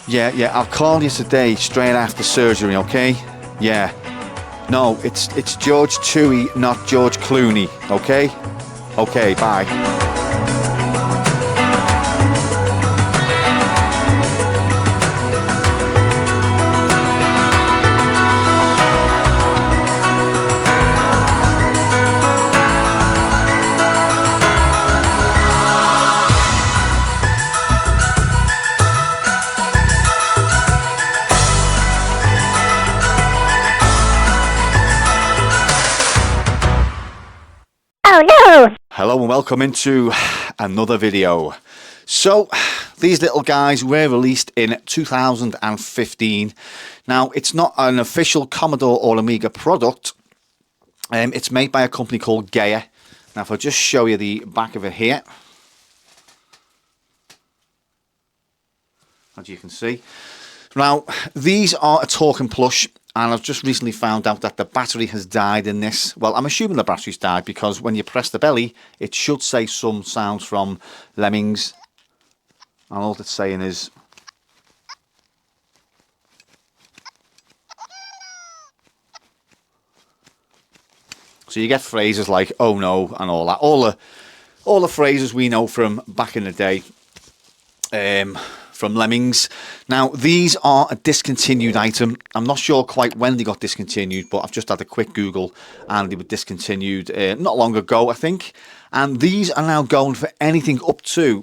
Yeah, I'll call you today straight after surgery, okay? Yeah. No, it's George Toohey, not George Clooney, okay? Okay, bye. Oh no! Hello and welcome into another video. So, these little guys were released in 2015. Now, it's not an official Commodore or Amiga product. It's made by a company called Gaia. Now, if I just show you the back of it here, as you can see. Now, these are a talking plush. And I've just recently found out that the battery has died in this. Well, I'm assuming the battery's died because when you press the belly, it should say some sounds from Lemmings. And all it's saying is... So you get phrases like, oh no, and all that. All the phrases we know from back in the day. From Lemmings. Now, these are a discontinued item. I'm not sure quite when they got discontinued, but I've just had a quick Google and they were discontinued not long ago, I think. And these are now going for anything up to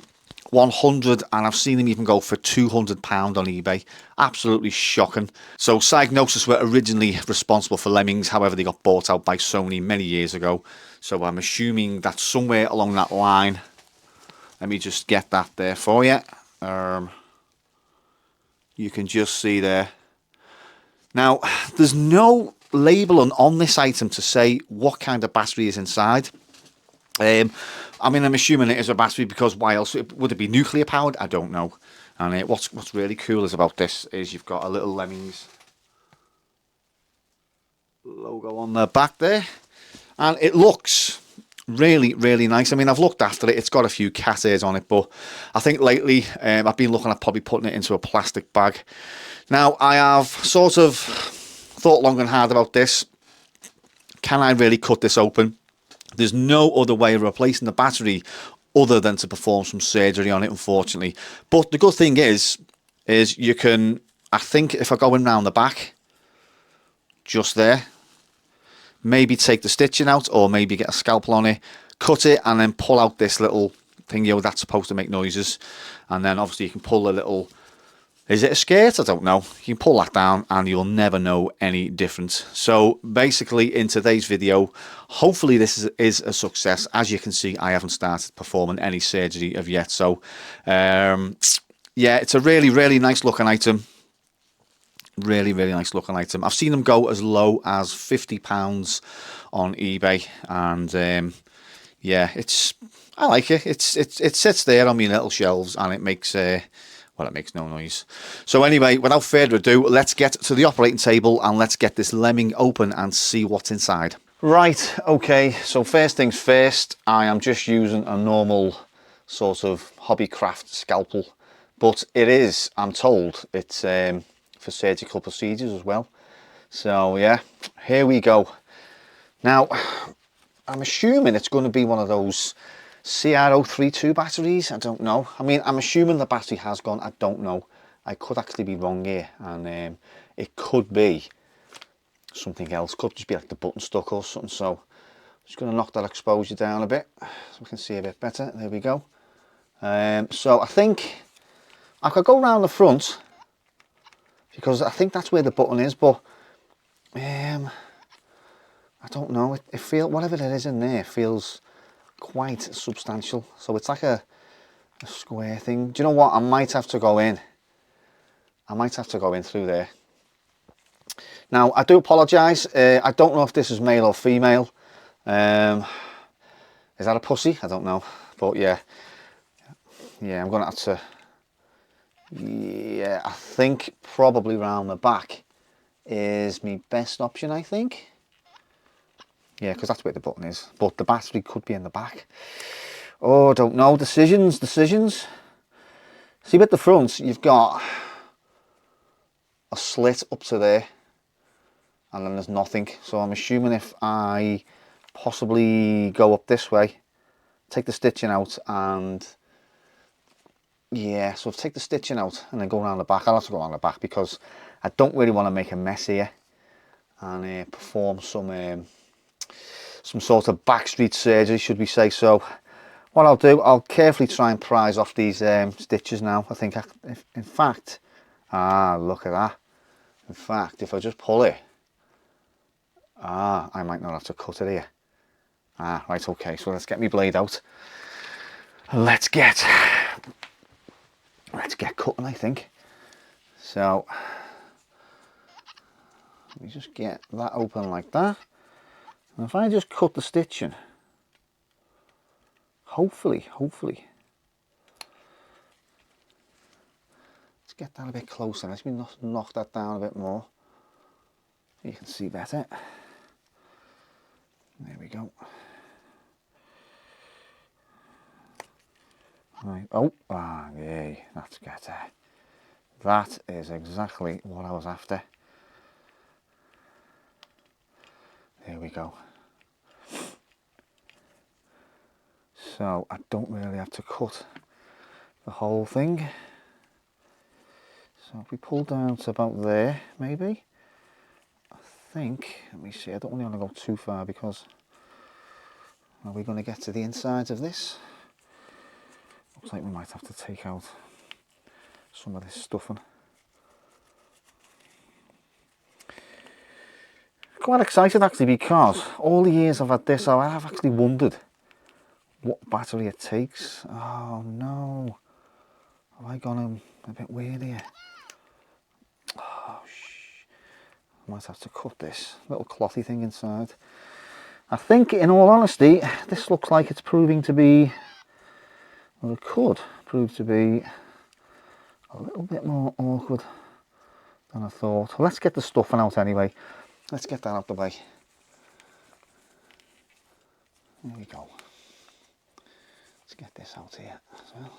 100, and I've seen them even go for £200 on eBay. Absolutely shocking. So Psygnosis were originally responsible for Lemmings, however they got bought out by Sony many years ago. So I'm assuming that somewhere along that line, let me just get that there for you. You can just see there. Now, there's no label on this item to say what kind of battery is inside. I mean, I'm assuming it is a battery because why else would it be nuclear powered? I don't know. And what's really cool is about this is you've got a little Lemmings logo on the back there, and it looks really nice. I mean, I've looked after it. It's got a few cat hairs on it, but I think lately I've been looking at probably putting it into a plastic bag. Now, I have sort of thought long and hard about this. Can I really cut this open? There's no other way of replacing the battery other than to perform some surgery on it, unfortunately. But the good thing is you can, I think if I go in round the back, just there, maybe take the stitching out or maybe get a scalpel on it, cut it and then pull out this little thing, that's supposed to make noises. And then obviously you can pull a little, is it a skirt? I don't know. You can pull that down and you'll never know any difference. So basically in today's video, hopefully this is a success. As you can see, I haven't started performing any surgery of yet. So yeah, it's a really nice looking item. Really nice looking item. I've seen them go as low as £50 on eBay, and yeah, I like it. It sits there on my little shelves, and it makes well, it makes no noise. So anyway, without further ado, let's get to the operating table and let's get this Lemming open and see what's inside. Right, okay. So first things first, I am just using a normal sort of hobbycraft scalpel, but it is, I'm told, it's for surgical procedures as well. So yeah, here we go. Now, I'm assuming it's going to be one of those CR032 batteries. I don't know. I mean, I'm assuming the battery has gone. I don't know. I could actually be wrong here, and it could be something else. Could just be like the button stuck or something. So I'm just going to knock that exposure down a bit so we can see a bit better. There we go. So I think I could go around the front, because I think that's where the button is, but I don't know. It feels, whatever it is in there feels quite substantial. So it's like a square thing. Do you know what? I might have to go in. I might have to go in through there. Now, I do apologise. I don't know if this is male or female. Is that a pussy? I don't know. But yeah, I'm going to have to... Yeah, I think probably round the back is my best option, I think. Yeah, because that's where the button is. But the battery could be in the back. Oh, I don't know. Decisions. See, with the front, you've got a slit up to there, and then there's nothing. So I'm assuming if I possibly go up this way, take the stitching out, and yeah, so take the stitching out and then go around the back. I'll have to go around the back because I don't really want to make a mess here and perform some sort of backstreet surgery, should we say. So what I'll do, I'll carefully try and prise off these stitches now. I think, in fact, look at that. In fact, if I just pull it, I might not have to cut it here. Right, okay, so let's get my blade out. Let's get cutting, I think. So let me just get that open like that. And if I just cut the stitching, hopefully, let's get that a bit closer. Let me knock that down a bit more. You can see better. There we go. Right. Oh, yay, that's better. That is exactly what I was after. There we go. So I don't really have to cut the whole thing. So if we pull down to about there, maybe. I think, let me see, I don't really want to go too far because are we going to get to the insides of this? Looks like we might have to take out some of this stuffing. Quite excited actually, because all the years I've had this, I have actually wondered what battery it takes. Oh no, have I gone a bit weird here? Oh I might have to cut this little clothy thing inside. I think, in all honesty, this looks like it's proving to be, well, it could prove to be a little bit more awkward than I thought. Well, let's get the stuffing out anyway. Let's get that out the way. There we go. Let's get this out here as well.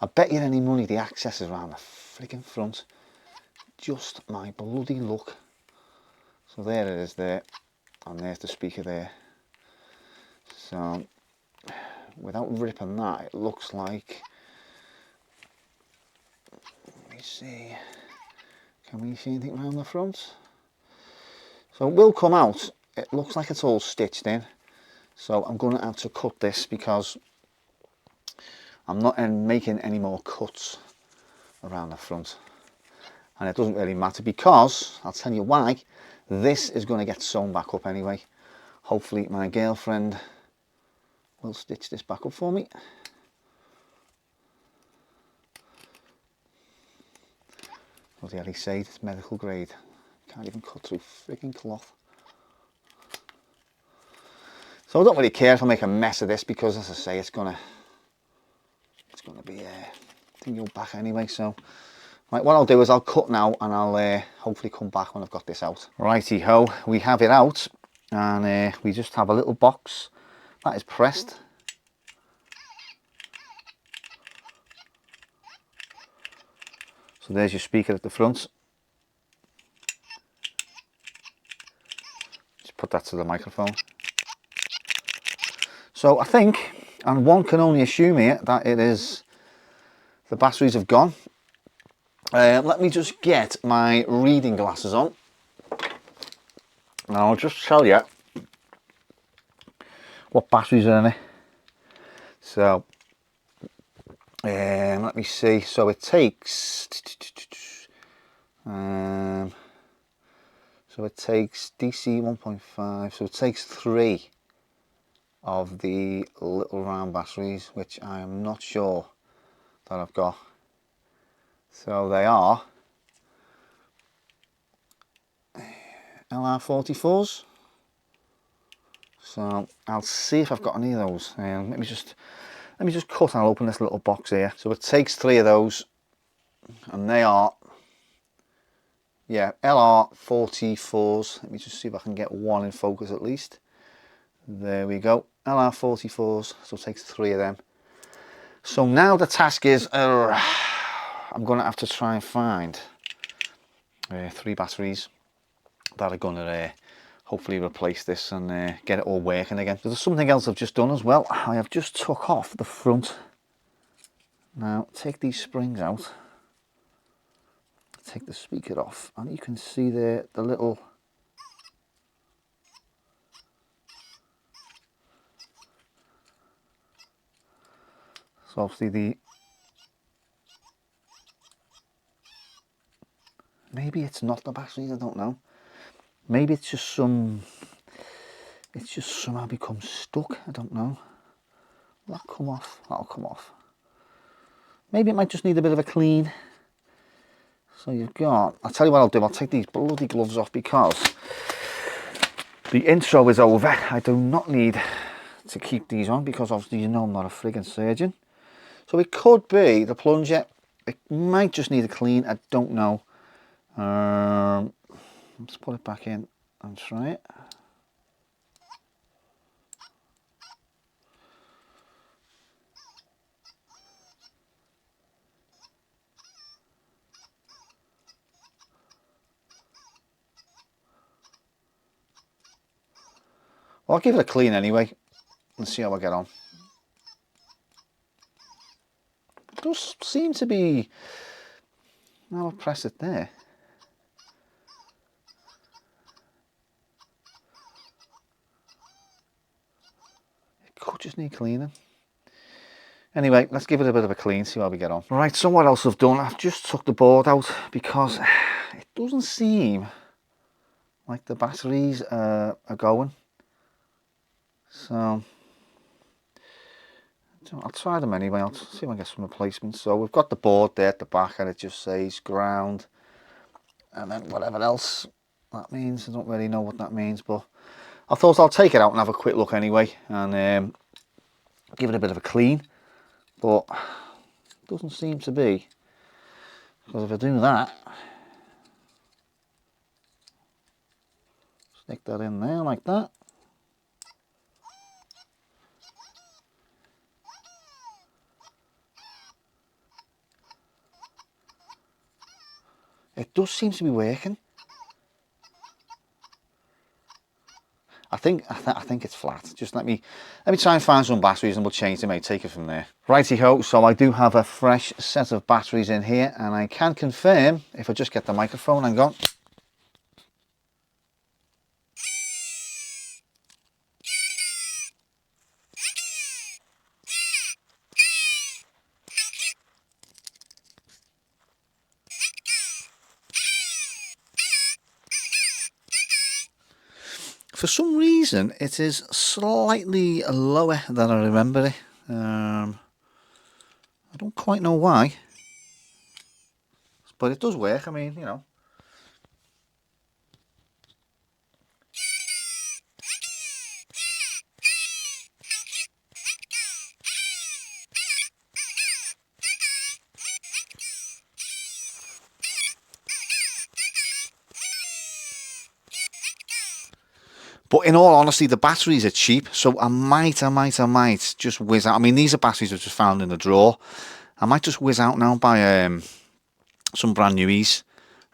I bet you any money the access is around the freaking front. Just my bloody luck. So there it is there, and there's the speaker there. So without ripping that, it looks like, let me see, can we see anything around the front? So it will come out. It looks like it's all stitched in. So I'm going to have to cut this because I'm not making any more cuts around the front. And it doesn't really matter because, I'll tell you why, this is going to get sewn back up anyway. Hopefully my girlfriend will stitch this back up for me. What the hell he said, it's medical grade. Can't even cut through freaking cloth. So I don't really care if I make a mess of this because, as I say, it's gonna be thinking back anyway. So right, what I'll do is I'll cut now and I'll hopefully come back when I've got this out. Righty ho, we have it out, and we just have a little box that is pressed. So there's your speaker at the front. Just put that to the microphone. So I think, and one can only assume here, that it is, the batteries have gone. Let me just get my reading glasses on. And I'll just tell you what batteries are in it. So, let me see. So it takes, DC 1.5, so it takes 3 of the little round batteries, which I am not sure that I've got. So they are LR44s. So I'll see if I've got any of those. Let me just cut and I'll open this little box here. So it takes 3 of those, and they are, yeah, LR44s. Let me just see if I can get one in focus at least. There we go, LR44s. So it takes 3 of them. So now the task is, I'm going to have to try and find 3 batteries that are going to hopefully replace this and get it all working again. So there's something else I've just done as well. I have just took off the front. Now take these springs out, take the speaker off, and you can see the little so obviously maybe it's not the batteries, I don't know. Maybe it's just somehow become stuck, I don't know. Will that come off? That'll come off. Maybe it might just need a bit of a clean. So you've got, I'll tell you what I'll do, I'll take these bloody gloves off because the intro is over. I do not need to keep these on because obviously you know I'm not a friggin' surgeon. So it could be the plunger, it might just need a clean, I don't know. Let's put it back in and try it. Well, I'll give it a clean anyway and see how I get on. It does seem to be, now I'll press it there. It could just need cleaning. Anyway, let's give it a bit of a clean, see how we get on. Right, so what else I've done, I've just took the board out because it doesn't seem like the batteries are going. So I'll try them anyway. I'll see if I can get some replacements. So we've got the board there at the back and it just says ground, and then whatever else that means, I don't really know what that means, but I thought I'll take it out and have a quick look anyway and give it a bit of a clean. But it doesn't seem to be, because if I do that, stick that in there like that. It does seem to be working. I think it's flat. Just let me try and find some batteries and we'll change them, mate. Take it from there. Righty ho. So I do have a fresh set of batteries in here, and I can confirm if I just get the microphone and go. For some reason, it is slightly lower than I remember it. I don't quite know why, but it does work. I mean, you know. But in all honesty, the batteries are cheap, so I might just whiz out. I mean, these are batteries I just found in the drawer. I might just whiz out now, buy some brand newies,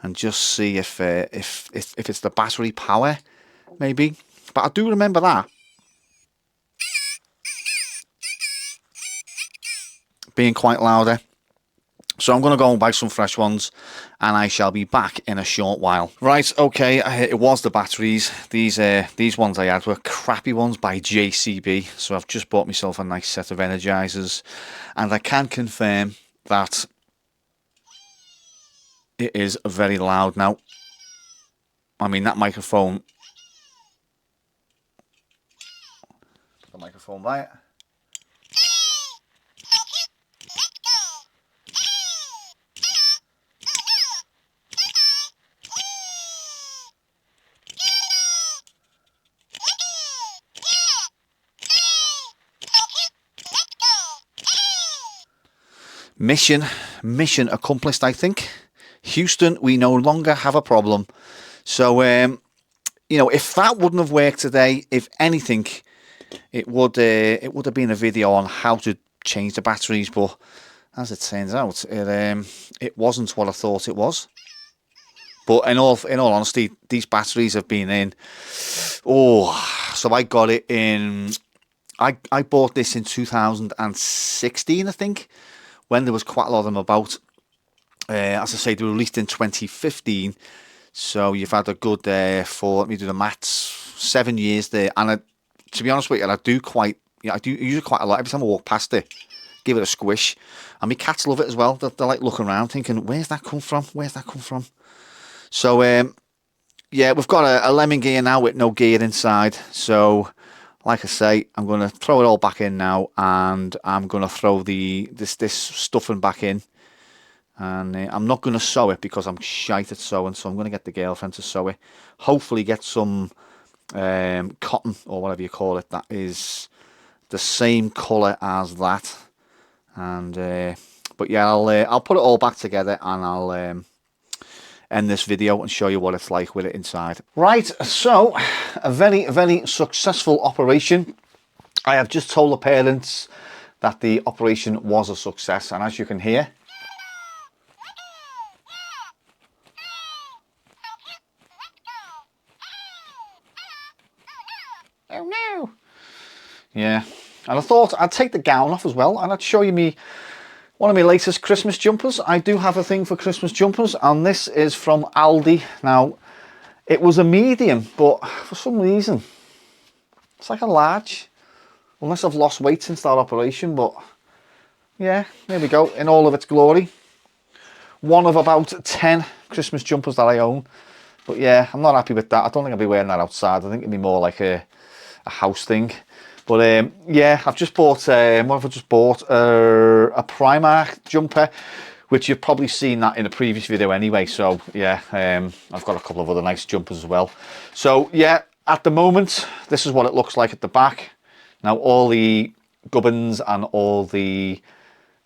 and just see if it's the battery power, maybe. But I do remember that being quite louder. So I'm going to go and buy some fresh ones, and I shall be back in a short while. Right, okay, it was the batteries. These ones I had were crappy ones by JCB, so I've just bought myself a nice set of Energizers, and I can confirm that it is very loud now. I mean, that microphone... The microphone by it. Mission accomplished, I think. Houston, we no longer have a problem. So, you know, if that wouldn't have worked today, if anything, it would have been a video on how to change the batteries. But as it turns out, it wasn't what I thought it was. But in all honesty, these batteries have been in. Oh, so I got it in. I bought this in 2016, I think, when there was quite a lot of them about. As I say, they were released in 2015. So you've had a good for, let me do the maths, 7 years there. And to be honest with you, I do use it quite a lot. Every time I walk past it, give it a squish. And my cats love it as well. They're like looking around thinking, where's that come from? Where's that come from? So, yeah, we've got a Lemming gear now with no gear inside. So, like I say, I'm going to throw it all back in now. And I'm going to throw this stuffing back in. And I'm not going to sew it because I'm shite at sewing. So I'm going to get the girlfriend to sew it. Hopefully get some cotton or whatever you call it. That is the same colour as that. And but yeah, I'll put it all back together and I'll end this video and show you what it's like with it inside. Right, so a very, very successful operation. I have just told the parents that the operation was a success, and as you can hear, oh no, yeah, and I thought I'd take the gown off as well and I'd show you one of my latest Christmas jumpers. I do have a thing for Christmas jumpers, and this is from Aldi. Now, it was a medium, but for some reason, it's like a large. Unless I've lost weight since that operation, but yeah, there we go, in all of its glory. One of about 10 Christmas jumpers that I own. But yeah, I'm not happy with that. I don't think I'll be wearing that outside. I think it'd be more like a house thing. But yeah, I've just bought, what have I just bought? A Primark jumper, which you've probably seen that in a previous video anyway. So yeah, I've got a couple of other nice jumpers as well. So yeah, at the moment, this is what it looks like at the back. Now all the gubbins and all the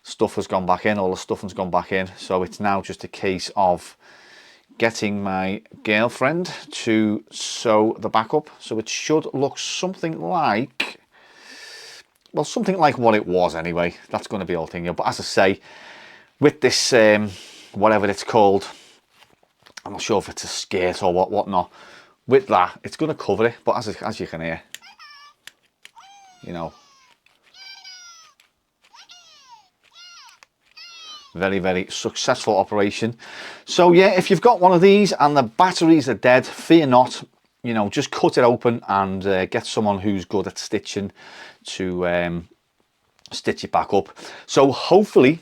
stuff has gone back in, all the stuffing's gone back in. So it's now just a case of getting my girlfriend to sew the back up. So it should look something like, well, something like what it was anyway. That's going to be all thing. But as I say, with this, whatever it's called, I'm not sure if it's a skirt or whatnot. With that, it's going to cover it. But as you can hear, you know, very, very successful operation. So yeah, if you've got one of these and the batteries are dead, fear not. You know, just cut it open and get someone who's good at stitching to stitch it back up. So hopefully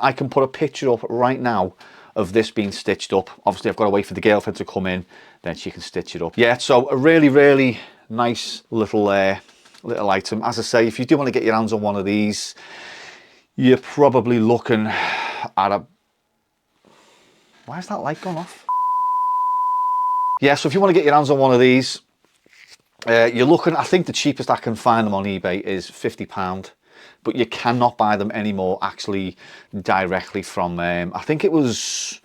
I can put a picture up right now of this being stitched up. Obviously I've got to wait for the girlfriend to come in, then she can stitch it up. Yeah, so a really, really nice little item. As I say, if you do want to get your hands on one of these, you're probably looking at a... Why is that light gone off? Yeah, so if you want to get your hands on one of these, you're looking, I think the cheapest I can find them on eBay is £50, but you cannot buy them anymore actually directly from, I think it was,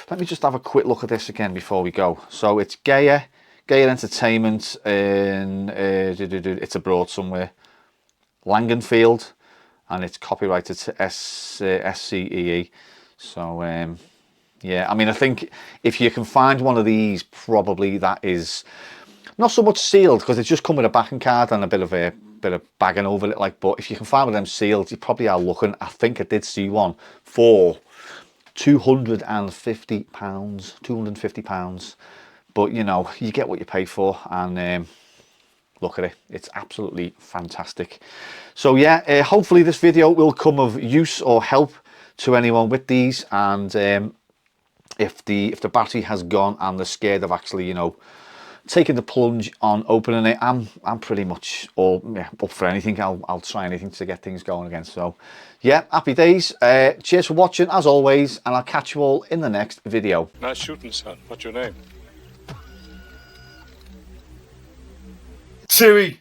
let me just have a quick look at this again before we go. So it's Gaia Entertainment, and it's abroad somewhere, Langenfield, and it's copyrighted to SCEE. So yeah, I mean, I think if you can find one of these, probably that is not so much sealed, because it's just come with a backing card and a bit of bagging over it, like. But if you can find one of them sealed, you probably are looking. I think I did see one for £250, £250. But you know, you get what you pay for, and look at it, it's absolutely fantastic. So yeah, hopefully this video will come of use or help to anyone with these. And if the battery has gone and they're scared of actually, you know, taking the plunge on opening it, I'm pretty much all up for anything. I'll try anything to get things going again. So yeah, happy days. Cheers for watching as always, and I'll catch you all in the next video. Nice shooting, son. What's your name? Chewie.